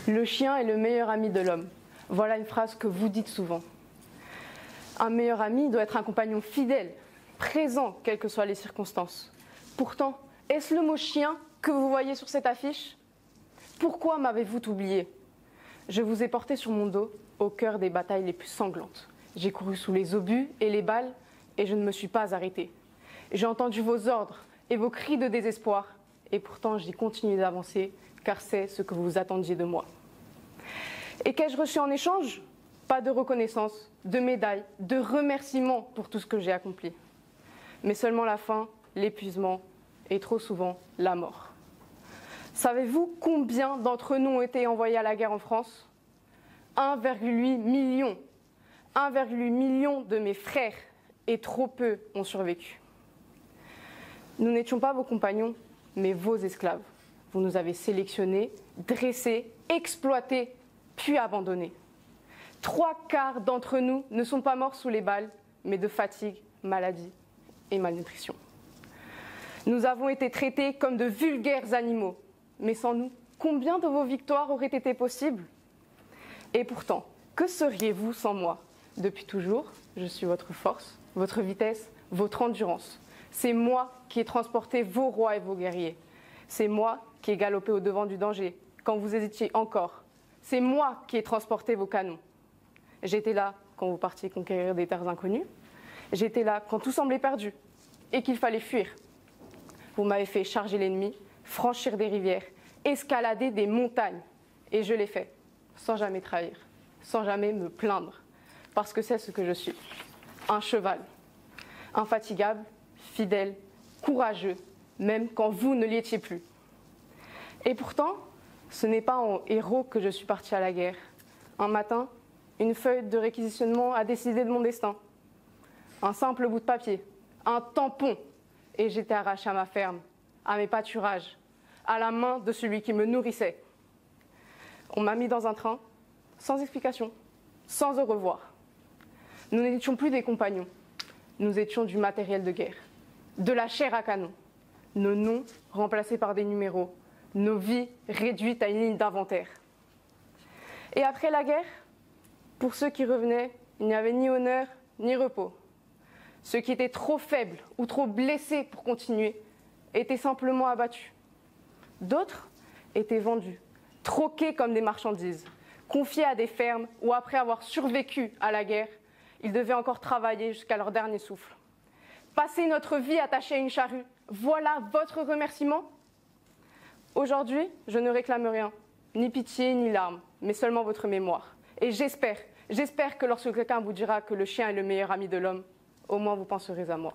Le chien est le meilleur ami de l'homme. Voilà une phrase que vous dites souvent. Un meilleur ami doit être un compagnon fidèle, présent, quelles que soient les circonstances. Pourtant, est-ce le mot chien que vous voyez sur cette affiche? Pourquoi m'avez-vous oublié? Je vous ai porté sur mon dos, au cœur des batailles les plus sanglantes. J'ai couru sous les obus et les balles, et je ne me suis pas arrêté. J'ai entendu vos ordres et vos cris de désespoir, et pourtant j'ai continué d'avancer, car c'est ce que vous attendiez de moi. Et qu'ai-je reçu en échange? Pas de reconnaissance, de médaille, de remerciements pour tout ce que j'ai accompli. Mais seulement la faim, l'épuisement et trop souvent la mort. Savez-vous combien d'entre nous ont été envoyés à la guerre en France? 1,8 million. 1,8 million de mes frères et trop peu ont survécu. Nous n'étions pas vos compagnons, mais vos esclaves. Vous nous avez sélectionnés, dressés, exploités, puis abandonnés. 3/4 d'entre nous ne sont pas morts sous les balles, mais de fatigue, maladie et malnutrition. Nous avons été traités comme de vulgaires animaux. Mais sans nous, combien de vos victoires auraient été possibles? Et pourtant, que seriez-vous sans moi? Depuis toujours, je suis votre force, votre vitesse, votre endurance. C'est moi qui ai transporté vos rois et vos guerriers. C'est moi qui ai galopé au-devant du danger, quand vous hésitiez encore. C'est moi qui ai transporté vos canons. J'étais là quand vous partiez conquérir des terres inconnues. J'étais là quand tout semblait perdu et qu'il fallait fuir. Vous m'avez fait charger l'ennemi, franchir des rivières, escalader des montagnes. Et je l'ai fait, sans jamais trahir, sans jamais me plaindre. Parce que c'est ce que je suis, un cheval. Infatigable, fidèle, courageux, même quand vous ne l'étiez plus. Et pourtant, ce n'est pas en héros que je suis partie à la guerre. Un matin, une feuille de réquisitionnement a décidé de mon destin. Un simple bout de papier, un tampon, et j'étais arrachée à ma ferme, à mes pâturages, à la main de celui qui me nourrissait. On m'a mis dans un train, sans explication, sans au revoir. Nous n'étions plus des compagnons, nous étions du matériel de guerre, de la chair à canon, nos noms remplacés par des numéros, nos vies réduites à une ligne d'inventaire. Et après la guerre, pour ceux qui revenaient, il n'y avait ni honneur ni repos. Ceux qui étaient trop faibles ou trop blessés pour continuer étaient simplement abattus. D'autres étaient vendus, troqués comme des marchandises, confiés à des fermes où, après avoir survécu à la guerre, ils devaient encore travailler jusqu'à leur dernier souffle. Passer notre vie attachée à une charrue, voilà votre remerciement? Aujourd'hui, je ne réclame rien, ni pitié ni larmes, mais seulement votre mémoire. Et j'espère que lorsque quelqu'un vous dira que le chien est le meilleur ami de l'homme, au moins vous penserez à moi.